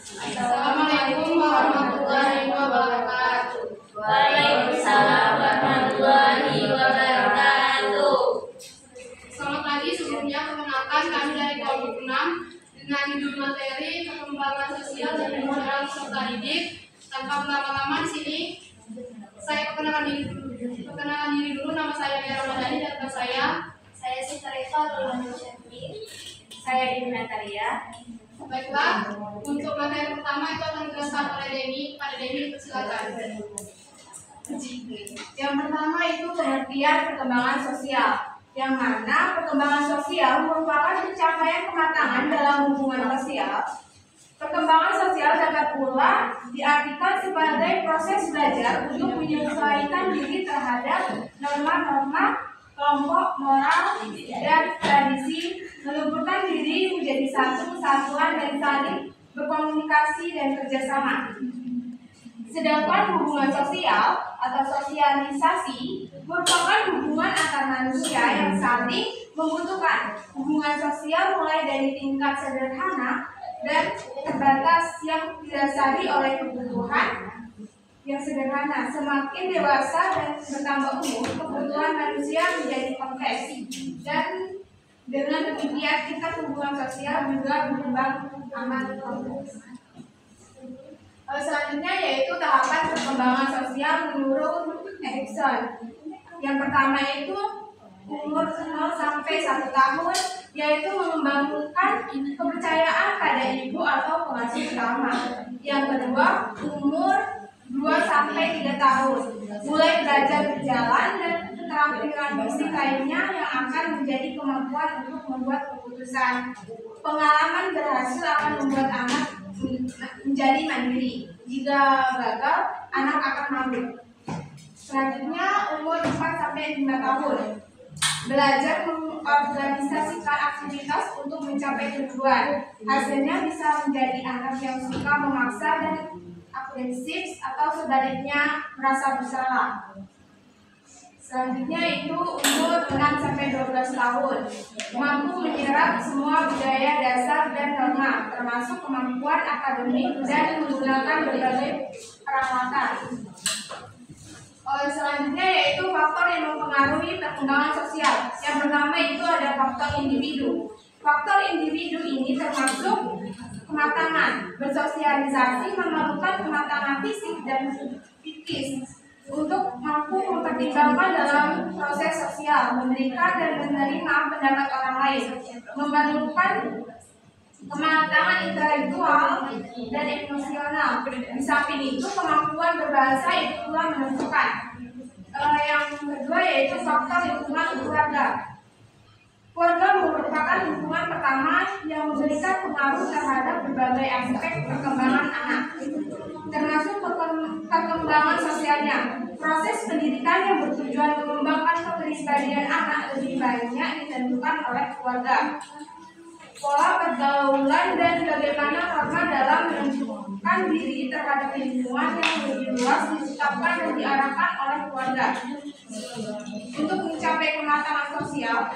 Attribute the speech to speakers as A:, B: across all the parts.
A: Assalamualaikum warahmatullahi wabarakatuh.
B: Waalaikumsalam warahmatullahi wabarakatuh.
A: Selamat pagi. Sebelumnya perkenalkan kami dari kelompok 6 dengan judul materi perkembangan sosial dan lingkungan serta didik. Tanpa berlama-lama di sini, saya perkenalkan diri dulu. Nama saya Mia Ramadhani dan rekan saya
B: Sitareva Lulani Syafri. Saya Dini Natalia.
A: Baiklah, untuk materi pertama itu akan dijelaskan oleh Deni. Pada Deni, silakan.
C: Yang pertama itu pengertian perkembangan sosial, yang mana perkembangan sosial merupakan pencapaian kematangan dalam hubungan sosial. Perkembangan sosial dapat pula diartikan sebagai proses belajar untuk menyesuaikan diri terhadap norma-norma kelompok, moral, dan tradisi, meluburkan diri menjadi satu kesatuan dan saling berkomunikasi dan kerjasama. Sedangkan hubungan sosial atau sosialisasi merupakan hubungan antar manusia yang saling membutuhkan. Hubungan sosial mulai dari tingkat sederhana dan terbatas yang didasari oleh kebutuhan yang sederhana. Semakin dewasa dan bertambah umur, kebutuhan manusia menjadi kompleks, dan dengan demikian tingkat hubungan sosial juga berkembang amat kompleks. Selanjutnya yaitu tahapan perkembangan sosial menurut Erikson. Yang pertama itu umur 0 sampai 1 tahun, yaitu mengembangkan kepercayaan pada ibu atau pengasuh utama. Yang kedua, umur 2 sampai 3 tahun, mulai belajar berjalan dan keterampilan fisik lainnya yang akan menjadi kemampuan untuk membuat keputusan. Pengalaman berhasil akan membuat anak menjadi mandiri. Jika gagal, anak akan malu. Selanjutnya umur 4 sampai 5 tahun. Belajar mengorganisasikan aktivitas untuk mencapai tujuan. Hasilnya bisa menjadi anak yang suka memaksa dan agresif atau sebaliknya merasa bersalah. Selanjutnya itu umur 6 sampai 12 tahun. Mampu menyerap semua budaya dasar dan norma, termasuk kemampuan akademik dan menggunakan berbagai peralatan. Selanjutnya yaitu faktor yang mempengaruhi perkembangan sosial. Yang pertama itu ada faktor individu. Faktor individu ini termasuk kematangan. Bersosialisasi memerlukan kematangan fisik dan psikis untuk mampu mempertimbangkan dalam proses sosial, memberikan dan menerima pendapat orang lain, memerlukan kematangan intelektual dan emosional. Di samping itu, kemampuan berbahasa itu pula menentukan. Yang kedua yaitu faktor lingkungan keluarga. Keluarga merupakan lingkungan pertama yang memberikan pengaruh terhadap berbagai aspek perkembangan anak, termasuk perkembangan sosialnya. Proses pendidikan yang bertujuan mengembangkan kepribadian anak lebih banyak ditentukan oleh keluarga. Pola pergaulan dan bagaimana norma dalam menentukan diri terhadap lingkungan yang lebih luas ditetapkan dan diarahkan oleh keluarga. Untuk mencapai kematangan sosial,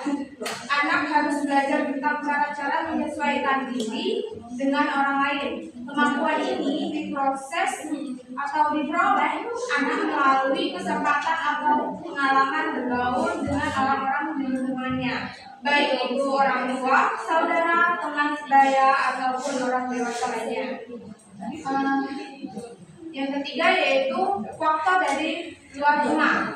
C: anak harus belajar tentang cara-cara menyesuaikan diri dengan orang lain. Kemampuan ini diproses atau diperoleh anak melalui kesempatan atau pengalaman bergaul dengan orang-orang di lingkungannya, baik itu orang tua, saudara, teman sebaya, ataupun orang dewasa lainnya. Yang ketiga yaitu faktor dari luar rumah.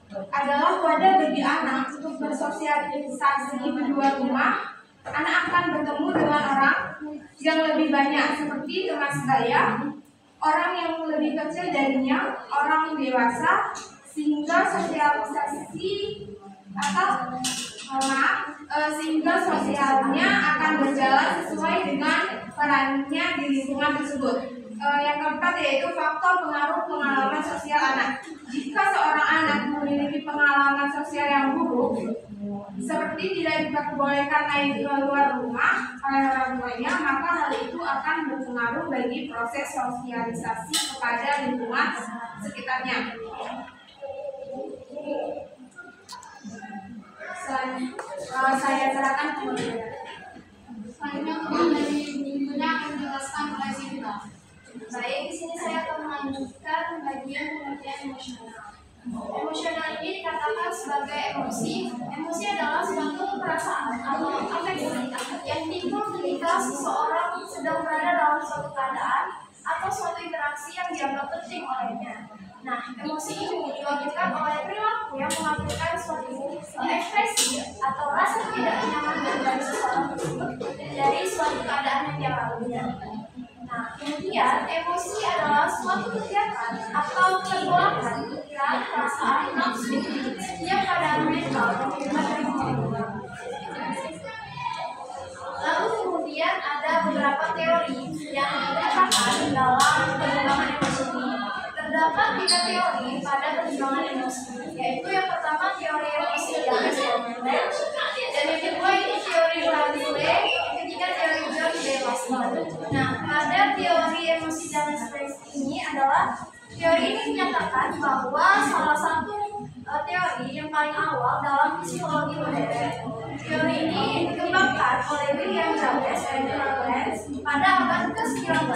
C: Adalah wadah bagi anak untuk bersosialisasi di luar rumah. Anak akan bertemu dengan orang yang lebih banyak seperti teman sebaya, orang yang lebih kecil darinya, orang dewasa, sehingga sosialisasi sehingga sosialnya akan berjalan sesuai dengan perannya di lingkungan tersebut. Yang keempat yaitu faktor pengaruh pengalaman sosial anak. Jika seorang anak memiliki pengalaman sosial yang buruk, seperti tidak diperbolehkan main keluar rumah oleh orang tuanya, maka hal itu akan berpengaruh bagi proses sosialisasi kepada lingkungan sekitarnya. Saya serahkan ke
A: Selanjutnya untuk dari minggunya akan dijelaskan oleh Sinta.
B: Baik, di sini saya akan melanjutkan bagian pengertian emosional. Emosional ini dikatakan sebagai emosi. Emosi adalah suatu perasaan atau afeksi yang timbul ketika seseorang sedang berada dalam suatu keadaan atau suatu interaksi yang dianggap penting olehnya. Nah, emosi ini diwakilkan oleh perilaku yang menghasilkan suatu ekspresi atau rasa tidak nyaman dari seseorang tersebut dari suatu keadaan yang dialaminya. Nah, kemudian emosi adalah suatu kegiatan atau pergolakan pikiran, perasaan, nafsu setiap keadaan mental yang terlibat dari orang. Lalu kemudian ada beberapa teori yang dikatakan dalam perkembangan emosi ini. Terdapat 3 teori pada perkembangan emosi, yaitu yang pertama teori emosi yang dan yang kedua itu teori Bradley, yang ketiga teori John Dewey. Nah, pada teori emosi dan ekspresi ini adalah teori ini menyatakan bahwa salah satu teori yang paling awal dalam psikologi modern. Teori ini dikembangkan oleh William James dan Lawrence pada abad ke-19.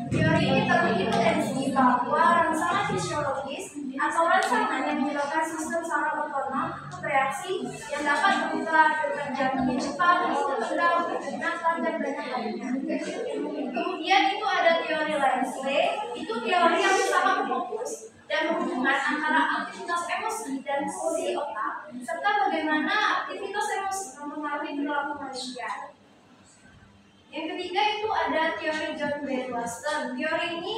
B: Teori ini terhipotesis bahwa rangsangan fisiologis atau rangsangan yang menyebabkan sistem saraf otonom bereaksi yang dapat berupa detak jantung cepat, tegang, keganasan, dan banyak lainnya. Kemudian itu ada teori Leslie, itu teori yang sangat fokus dan hubungan antara aktivitas emosi dan fungsi otak, serta bagaimana aktivitas emosi mempengaruhi perilaku manusia. Yang ketiga itu ada teori John Dewey. Teori ini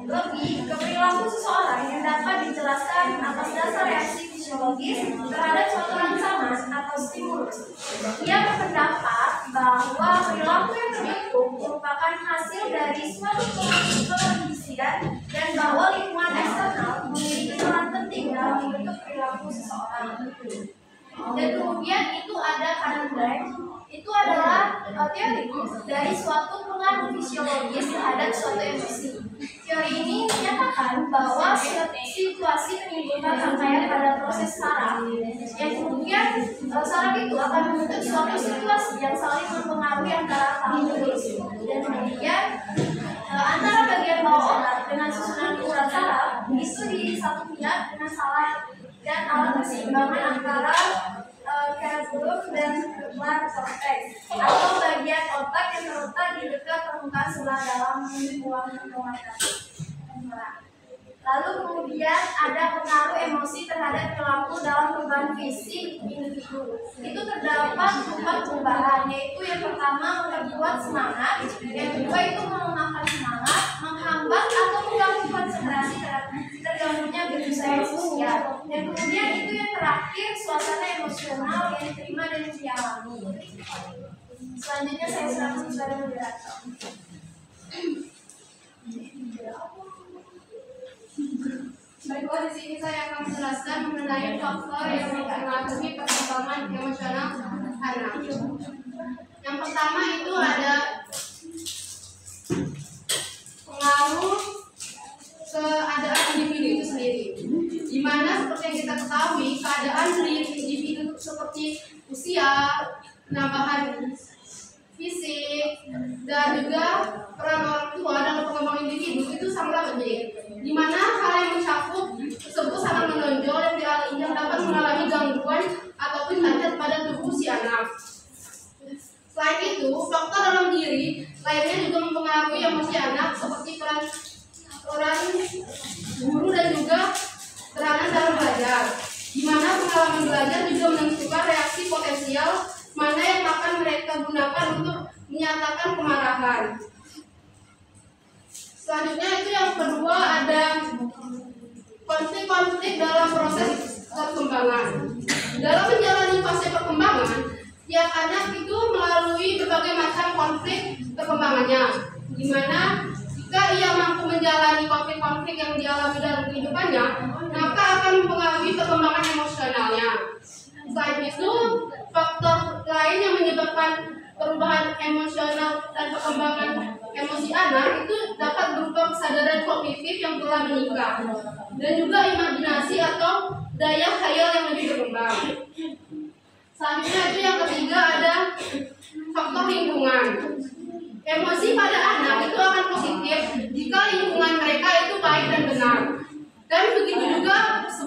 B: lebih ke perilaku seseorang yang dapat dijelaskan atas dasar reaksi fisiologis terhadap suatu rangsangan atau stimulus. Ia berpendapat bahwa perilaku yang terbentuk merupakan hasil dari suatu kondisian dan bahwa lingkungan eksternal memiliki peran penting dalam membentuk perilaku seseorang. Dan kemudian itu ada Karen Black. Itu adalah teori dari suatu pengaruh fisiologis terhadap suatu emosi. Teori ini menyatakan bahwa situasi menimbulkan rangkaian pada proses saraf, yang kemudian saraf itu akan membentuk suatu situasi yang saling mempengaruhi antara tahap tersebut. Dan kemudian antara bagian bawah otak dengan susunan urat saraf itu di satu pihak dengan salah dan alat keseimbangan antara cerebellum dan blood cortex atau bagian otak yang terletak di dekat permukaan sebelah dalam ruang penglihatan. Lalu kemudian ada pengaruh emosi terhadap perilaku dalam perubahan fisik individu. Itu terdapat 4 perubahan, yaitu yang pertama memperkuat semangat, yang kedua itu melemahkan semangat, menghambat atau mengganggu konsentrasi terganggunya berusaha sosial, dan kemudian itu yang terakhir suasana emosional yang diterima dan dialami. Selanjutnya saya serahkan kepada moderator.
A: Baiklah, di sini saya akan menjelaskan mengenai faktor yang mempengaruhi perkembangan emosional anak. Yang pertama itu ada pengaruh keadaan individu itu sendiri, di mana seperti yang kita ketahui keadaan individu seperti usia, penambahan fisik, dan juga peran orang tua dalam pengembangan individu itu sangat penting, di mana hal yang mencakup tersebut sangat menonjol yang dapat mengalami gangguan ataupun cacat pada tubuh si anak. Selain itu, faktor dalam diri lainnya juga mempengaruhi emosi anak seperti peran guru dan juga peranan dalam belajar, di mana pengalaman belajar juga menentukan reaksi potensial mana yang akan mereka gunakan untuk menyatakan kemarahan. Selanjutnya itu yang kedua ada konflik-konflik dalam proses perkembangan. Dalam menjalani fase perkembangan, tiap anak itu melalui berbagai macam konflik perkembangannya, di mana jika ia mampu menjalani konflik-konflik yang dialami dalam kehidupannya, maka akan mempengaruhi perkembangan emosionalnya. Selain itu, faktor lain yang menyebabkan perubahan emosional dan perkembangan emosi anak itu dapat berupa kesadaran kognitif yang telah meningkat, dan juga imajinasi atau daya khayal yang lebih berkembang. Selanjutnya itu yang ketiga ada faktor lingkungan. Emosi pada anak itu akan positif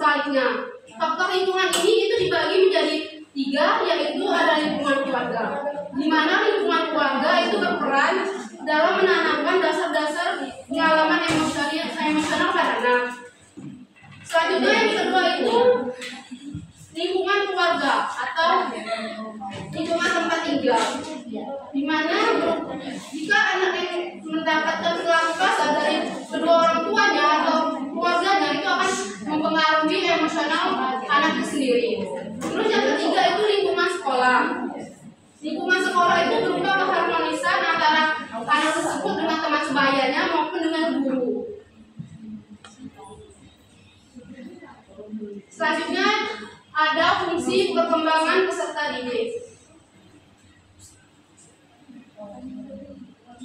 A: sebaliknya. Faktor lingkungan ini itu dibagi menjadi 3, yaitu ada lingkungan keluarga, di mana lingkungan keluarga itu berperan dalam menanamkan dasar-dasar pengalaman emosional pada anak. Selanjutnya yang kedua itu lingkungan keluarga atau lingkungan tempat tinggal, di mana jika anak yang mendapatkan perilaku kasar dari kedua orang tuanya atau keluarganya itu akan mempengaruhi emosional anak itu sendiri. Terus yang ketiga itu lingkungan sekolah. Lingkungan sekolah itu berupa keharmonisan antara anak tersebut dengan teman sebayanya maupun dengan guru. Selanjutnya ada fungsi perkembangan peserta didik.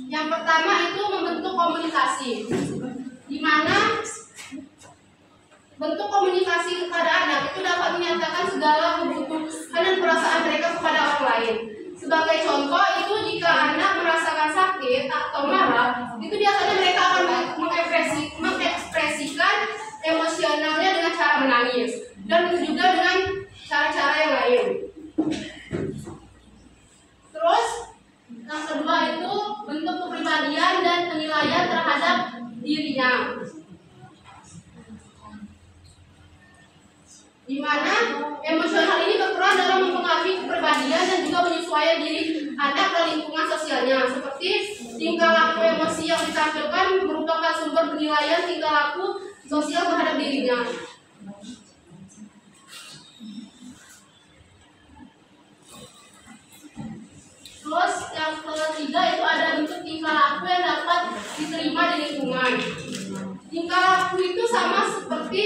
A: Yang pertama itu membentuk komunikasi, di mana bentuk komunikasi kepada anak itu dapat menyatakan segala kebutuhan dan perasaan mereka kepada orang lain. Sebagai contoh itu jika anak merasakan sakit atau marah, itu biasanya mereka akan mengekspresikan emosionalnya dengan cara menangis dan juga dengan cara-cara yang lain. Terus yang kedua itu bentuk kepribadian dan penilaian terhadap dirinya, di mana emosional ini berperan dalam mempengaruhi kepribadian dan juga penyesuaian diri anak ke lingkungan sosialnya. Seperti tingkah laku emosi yang ditampilkan merupakan sumber penilaian tingkah laku sosial terhadap dirinya. Terus yang ketiga itu ada bentuk tingkah laku yang dapat diterima di lingkungan. Tingkah laku itu sama seperti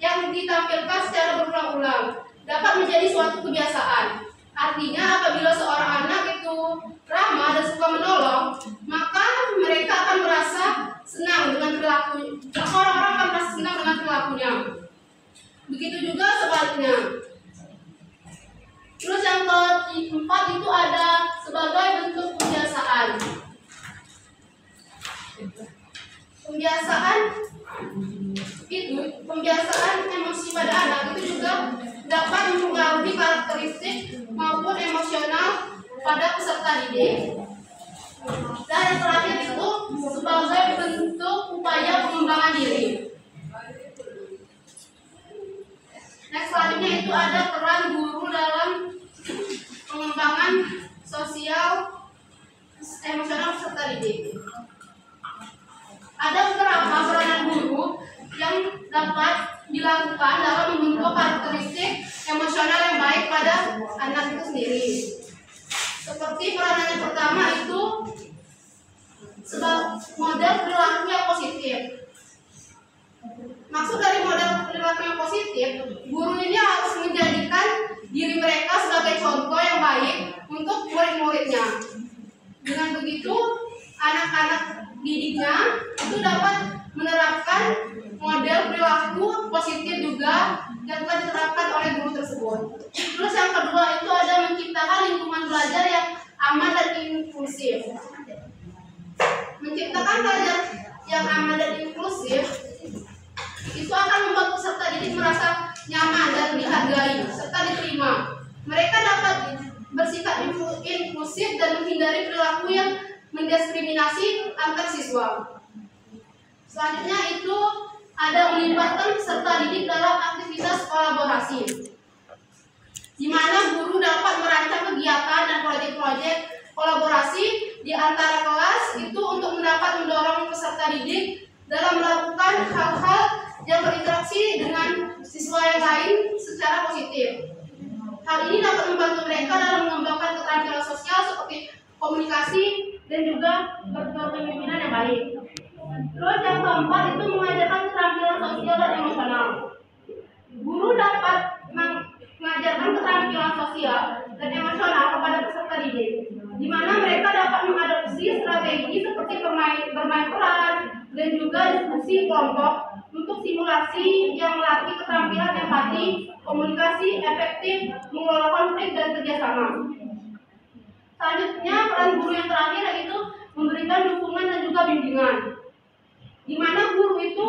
A: yang ditampilkan secara berulang-ulang, dapat menjadi suatu kebiasaan. Artinya apabila seorang anak itu ramah dan suka menolong, maka mereka akan merasa senang dengan perilaku. Orang-orang akan merasa senang dengan perilakunya. Begitu juga sebaliknya. Terus yang keempat itu ada sebagai bentuk kebiasaan. Pembiasaan emosi pada anak itu juga dapat mempengaruhi karakteristik maupun emosional pada peserta didik. Dan yang terakhir itu sebagai bentuk upaya pengembangan diri. Next selanjutnya itu ada peran guru dalam pengembangan sosial emosional peserta didik. Ada beberapa peranan guru yang dapat dilakukan dalam membentuk karakteristik emosional yang baik pada anak itu sendiri. Seperti peranan yang pertama itu sebagai model perilaku yang positif. Maksud dari model perilaku yang positif, guru ini harus menjadikan diri mereka sebagai contoh yang baik untuk murid-muridnya. Dengan begitu, anak-anak didiknya itu dapat menerapkan model perilaku positif juga yang telah diterapkan oleh guru tersebut. Terus yang kedua itu ada menciptakan lingkungan belajar yang aman dan inklusif. Menciptakan belajar yang aman dan inklusif itu akan membuat peserta didik merasa nyaman dan dihargai serta diterima. Mereka dapat bersikap inklusif dan menghindari perilaku yang mendiskriminasi antar siswa. Selanjutnya itu ada melibatkan peserta didik dalam aktivitas kolaborasi, di mana guru dapat merancang kegiatan dan proyek-proyek kolaborasi di antara kelas itu untuk mendorong peserta didik dalam melakukan hal-hal yang berinteraksi dengan siswa yang lain secara positif. Hal ini dapat membantu mereka dalam mengembangkan keterampilan sosial seperti komunikasi dan juga berkepemimpinan yang baik. Terus yang keempat itu mengajarkan keterampilan sosial dan emosional. Guru dapat mengajarkan keterampilan sosial dan emosional kepada peserta didik, di mana mereka dapat mengadopsi strategi seperti bermain peran dan juga diskusi kelompok untuk simulasi yang melatih keterampilan empati, komunikasi efektif, mengelola konflik dan kerjasama. Selanjutnya peran guru yang terakhir yaitu memberikan dukungan dan juga bimbingan, di mana guru itu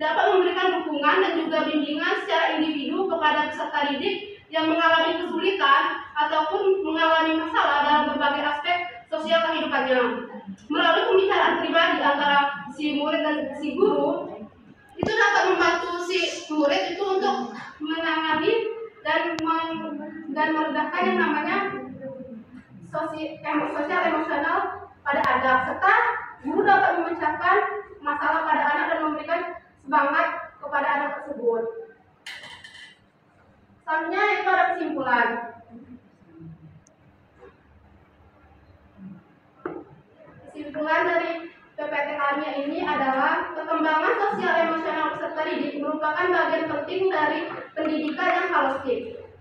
A: dapat memberikan dukungan dan juga bimbingan secara individu kepada peserta didik yang mengalami kesulitan ataupun mengalami masalah dalam berbagai aspek sosial kehidupannya. Melalui pembicaraan pribadi antara si murid dan si guru, itu dapat membantu si murid itu untuk menangani dan meredahkan yang namanya sosial emosional pada anak, serta guru dapat memecahkan masalah pada anak dan memberikan semangat kepada anak tersebut. Selanjutnya itu ada kesimpulan. Kesimpulan dari PPT kami ini adalah perkembangan sosial emosional peserta didik merupakan bagian penting dari pendidikan yang holistik,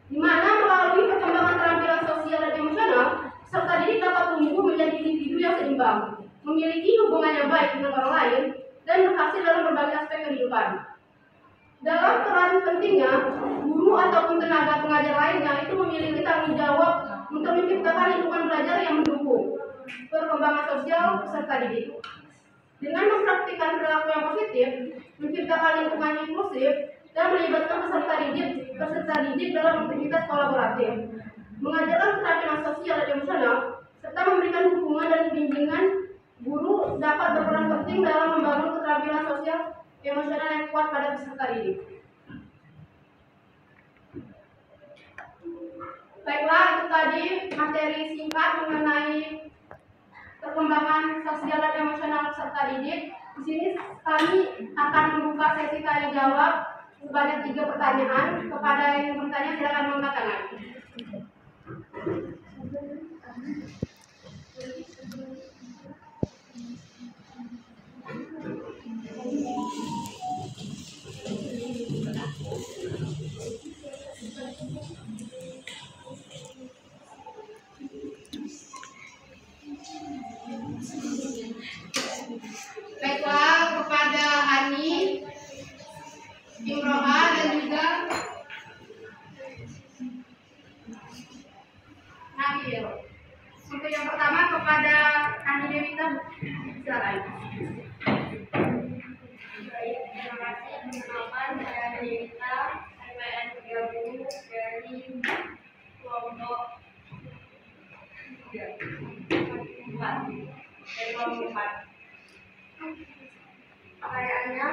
A: di mana melalui perkembangan keterampilan sosial dan emosional, peserta didik dapat tumbuh menjadi individu yang seimbang, memiliki hubungan yang baik dengan orang lain, dan berhasil dalam berbagai aspek kehidupan. Dalam peran pentingnya, guru ataupun tenaga pengajar lainnya itu memiliki tanggung jawab untuk menciptakan lingkungan belajar yang mendukung perkembangan sosial peserta didik. Dengan mempraktikkan perilaku yang positif, menciptakan lingkungan inklusif, dan melibatkan peserta didik dalam aktivitas kolaboratif, mengajarkan keterampilan sosial dan emosional, serta memberikan dukungan dan bimbingan, guru dapat berperan penting dalam membangun keterampilan sosial emosional yang kuat pada peserta didik. Baiklah, itu tadi materi singkat mengenai perkembangan sosial dan emosional peserta didik. Di sini kami akan membuka sesi tanya jawab sebanyak 3 pertanyaan. Kepada yang bertanya silakan mengangkat tangan. Baiklah, kepada Ani, Imroha, dan juga Nabil. Untuk yang pertama kepada Ani Dewita, silakan.
B: Baik, terima kasih. Perkenalkan, saya Dewita, MPN 30 dari kelompok 4. Dari kelompok 4. Pertanyaannya,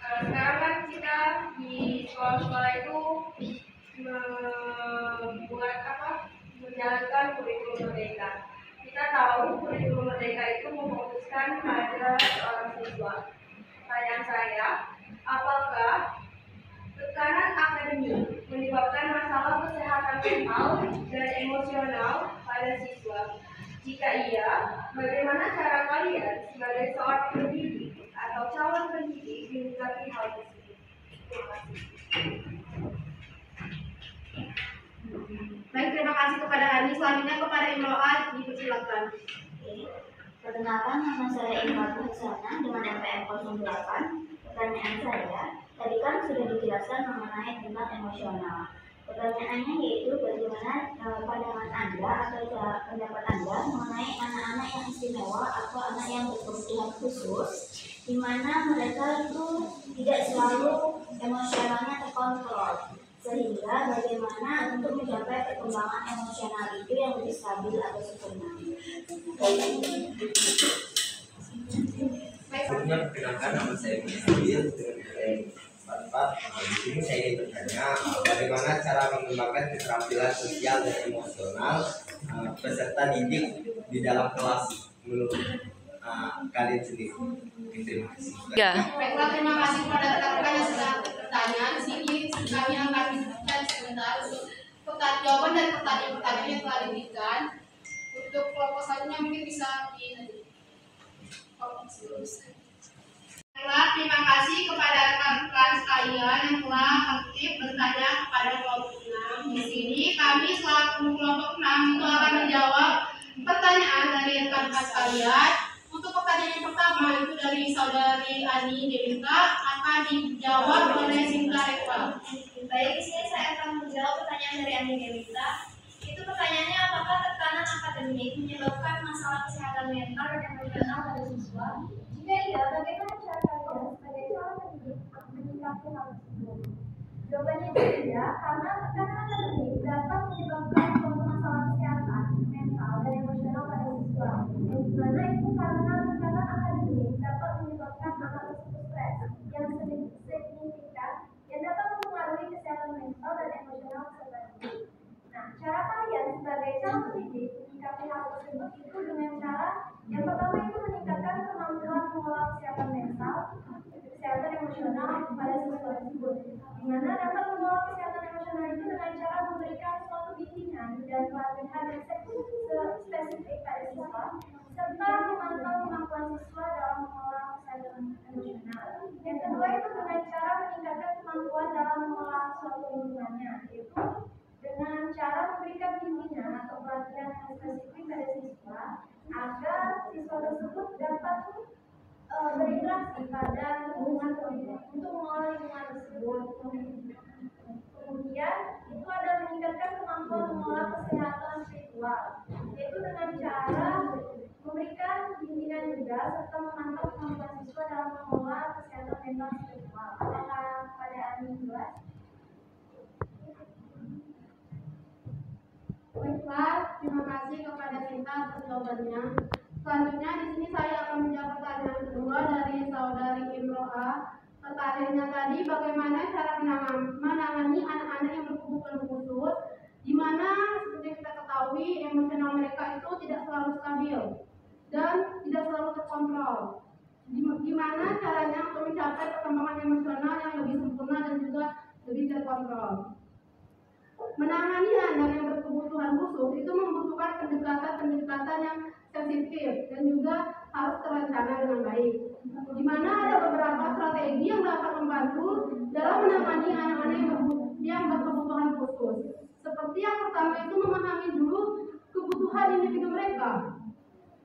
B: sekarang kan kita di sekolah-sekolah itu menjalankan kurikulum merdeka. Kita tahu kurikulum merdeka itu memfokuskan pada seorang siswa. Pertanyaan saya, apakah tekanan akademik menyebabkan masalah kesehatan mental dan emosional pada siswa? Jika iya, bagaimana cara kalian sebagai seorang pendidik atau calon pendidik menyikapi hal tersebut? Terima kasih.
A: Baik, terima kasih kepada Ani. Selanjutnya kepada Imroha, dipersilakan.
D: Perkenalkan, nama saya Imroha Husana dengan MPM 08. Pertanyaan saya, tadi kan sudah dijelaskan mengenai tentang emosional. Pertanyaannya yaitu bagaimana pandangan Anda atau pendapat Anda mengenai anak-anak yang istimewa atau anak yang berkebutuhan khusus, di mana mereka itu tidak selalu emosionalnya terkontrol, sehingga bagaimana untuk mencapai perkembangan emosional itu yang lebih stabil atau sempurna.
E: Sebelumnya perkenalkan, nama saya Nabil dari 44. Di sini saya ingin bertanya bagaimana cara mengembangkan keterampilan sosial dan emosional peserta didik di dalam kelas menurut kalian sendiri. Terima kasih.
A: Baiklah, terima kasih kepada rekan-rekan yang sudah bertanya. Di sini kami akan diskusikan sebentar untuk jawaban dari pertanyaan-pertanyaan yang telah diberikan. Untuk kelompok selanjutnya mungkin bisa Baiklah, terima kasih kepada rekan-rekan sekalian yang telah aktif bertanya kepada kelompok 6. Di sini kami selaku kelompok 6 itu akan menjawab pertanyaan dari rekan-rekan sekalian. Untuk pertanyaan yang pertama itu dari saudari Ani Dewita akan dijawab oleh Sinta Eva.
B: Baik, di sini saya akan menjawab pertanyaan dari Ani Dewita. Itu pertanyaannya, apakah tekanan akademik menyebabkan masalah kesehatan mental dan emosional pada siswa? Jika iya, bagaimana cara kalian sebagai calon pendidik karena tekanan akademik dapat menyebabkan suatu masalah kesehatan mental dan emosional pada siswa. Yang dimana itu karena tekanan akademik dapat menyebabkan anak tersebut stres yang signifikan yang dapat mempengaruhi kesehatan mental dan emosional peserta didik. Nah, cara kalian sebagai calon pendidik menyikapi hal tersebut itu dengan cara yang pertama itu meningkatkan kemampuan mengelola kesehatan mental, kesehatan emosional pada siswa tersebut, di mana dapat mengelola kesehatan emosional itu dengan cara memberikan suatu bimbingan dan pelatihan yang spesifik pada siswa, serta memantau kemampuan siswa dalam mengelola kesehatan emosional. Yang kedua itu dengan cara meningkatkan kemampuan dalam mengelola suatu lingkungannya, yaitu dengan cara memberikan bimbingan atau pelatihan yang spesifik pada siswa agar siswa tersebut dapat berinteraksi pada lingkungan untuk mengelola lingkungan tersebut. Kemudian itu ada meningkatkan kemampuan mengelola kesehatan spiritual, yaitu dengan cara memberikan bimbingan juga serta memantau kemampuan siswa dalam mengelola kesehatan mental spiritual. Apakah pada Ani jelas?
A: Baiklah, terima kasih kepada Sinta atas jawabannya. Selanjutnya di sini saya akan menjawab pertanyaan kedua dari saudari Imro'a. Pertanyaannya tadi, bagaimana cara menangani anak-anak yang berkebutuhan khusus, di mana seperti kita ketahui emosional mereka itu tidak selalu stabil dan tidak selalu terkontrol. Gimana caranya untuk mencapai perkembangan emosional yang lebih sempurna dan juga lebih terkontrol? Menangani anak yang berkebutuhan khusus itu membutuhkan pendekatan yang sensitif dan juga harus terencana dengan baik. Di mana ada beberapa strategi yang dapat membantu dalam menangani anak-anak yang berkebutuhan khusus. Seperti yang pertama itu memahami dulu kebutuhan individu mereka.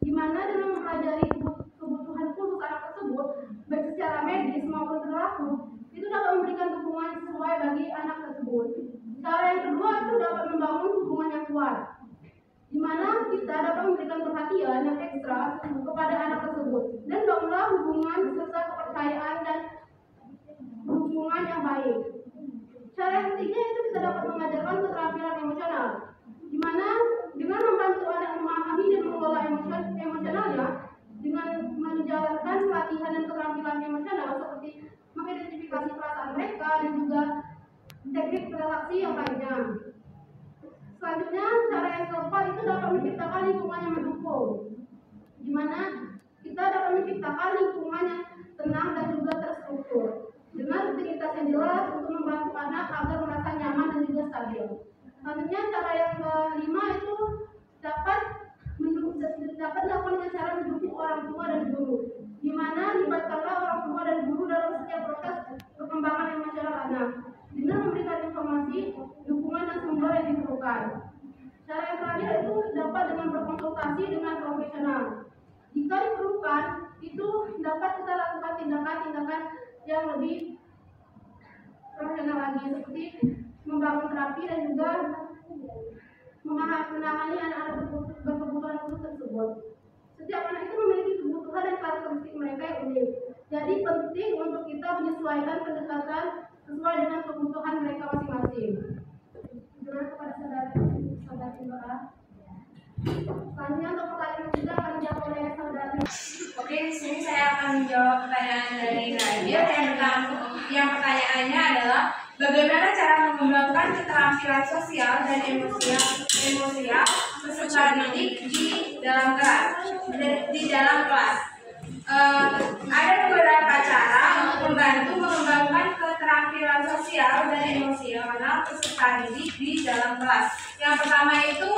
A: Di mana dengan mempelajari kebutuhan khusus anak tersebut, baik secara medis maupun perilaku, itu dapat memberikan dukungan sesuai bagi anak tersebut. Cara yang kedua itu dapat membangun hubungan yang kuat, di mana kita dapat memberikan perhatian yang ekstra kepada anak tersebut dan bangunlah hubungan serta kepercayaan dan hubungan yang baik. Cara yang ketiga itu kita dapat mengajarkan keterampilan emosional, di mana dengan membantu anak memahami dan mengelola emosionalnya dengan menjalankan pelatihan dan keterampilan emosional seperti mengidentifikasi perasaan mereka dan juga teknik relaksi yang lainnya. Selanjutnya, cara yang keempat itu dapat menciptakan lingkungan yang mendukung, di mana kita dapat menciptakan lingkungan yang tenang dan juga terstruktur dengan rutinitas yang jelas untuk membantu anak agar merasa nyaman dan juga stabil. Selanjutnya, cara yang kelima itu dapat dilakukan dengan cara mendukung orang tua dan guru, di mana libatkanlah orang tua dan guru dalam setiap proses perkembangan emosional anak dengan memberikan informasi, dukungan dan sumber yang diperlukan. Cara yang terakhir itu dapat dengan berkonsultasi dengan profesional. Jika diperlukan, itu dapat kita lakukan tindakan-tindakan yang lebih profesional lagi, seperti membangun terapi dan juga menangani anak-anak berkebutuhan khusus tersebut. Setiap anak itu memiliki kebutuhan dan karakteristik mereka yang unik. Jadi penting untuk kita menyesuaikan pendekatan sesuai dengan kebutuhan mereka masing-masing. Terima kepada saudari Mbak. Selanjutnya untuk pertanyaan ketiga akan dijawab oleh saudari.
C: Oke, di sini saya akan menjawab pertanyaan dari Nadia. Yang pertanyaannya adalah bagaimana cara mengembangkan keterampilan sosial dan emosional peserta didik di dalam kelas. Ada beberapa cara untuk membantu mengembangkan keterampilan sosial dan emosional peserta didik di dalam kelas. Yang pertama itu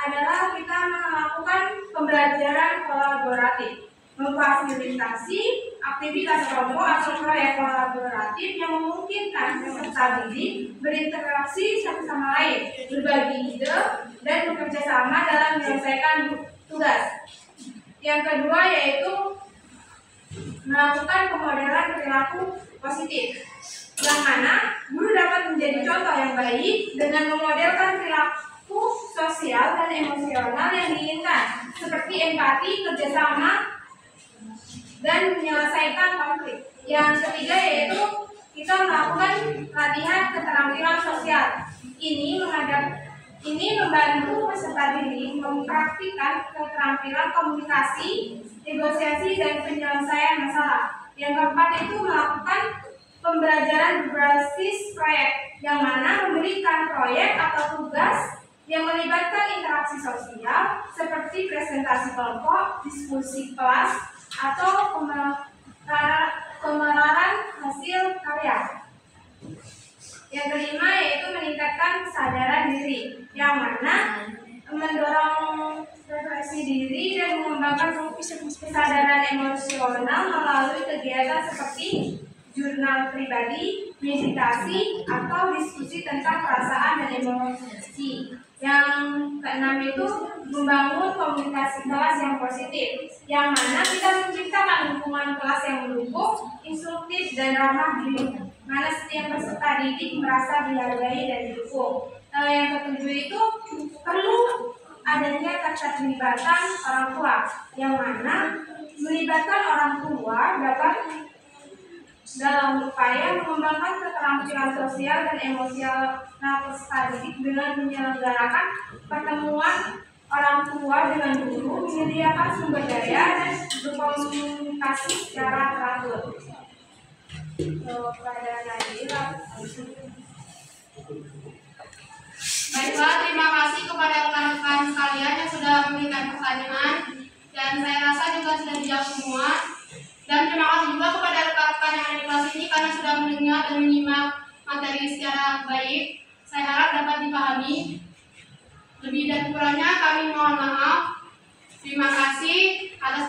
C: adalah kita melakukan pembelajaran kolaboratif, memfasilitasi aktivitas kelompok atau proyek kolaboratif yang memungkinkan peserta didik berinteraksi satu sama lain, berbagi ide, dan bekerja sama dalam menyelesaikan tugas. Yang kedua yaitu melakukan pemodelan perilaku positif, yang mana guru dapat menjadi contoh yang baik dengan memodelkan perilaku sosial dan emosional yang diinginkan, seperti empati, kerjasama, dan menyelesaikan konflik. Yang ketiga yaitu kita melakukan latihan keterampilan sosial. Ini membantu peserta didik mempraktikkan keterampilan komunikasi, negosiasi, dan penyelesaian masalah. Yang keempat itu melakukan pembelajaran berbasis proyek, yang mana memberikan proyek atau tugas yang melibatkan interaksi sosial seperti presentasi kelompok, diskusi kelas, atau pemeraran hasil karya. Yang kelima yaitu meningkatkan kesadaran diri, yang mana mendorong refleksi diri dan mengembangkan kesadaran emosional melalui kegiatan seperti jurnal pribadi, meditasi, atau diskusi tentang perasaan dan emosi. Yang keenam itu membangun komunikasi kelas yang positif, yang mana kita menciptakan lingkungan kelas yang mendukung, instruktif, dan ramah di mana setiap peserta didik merasa dihargai dan didukung. Yang ketujuh itu perlu adanya keterlibatan orang tua, yang mana melibatkan orang tua dapat dalam upaya mengembangkan keterampilan sosial dan emosional peserta didik dengan menyelenggarakan pertemuan orang tua dengan guru, menyediakan sumber daya, dan berkomunikasi secara teratur.
A: Baiklah, terima kasih kepada rekan-rekan sekalian yang sudah memberikan pertanyaan, dan saya rasa juga sudah dijawab semua. Dan terima kasih juga kepada rekan-rekan yang ada di kelas ini karena sudah mendengar dan menyimak materi secara baik. Saya harap dapat dipahami. Lebih dan kurangnya kami mohon maaf. Terima kasih atas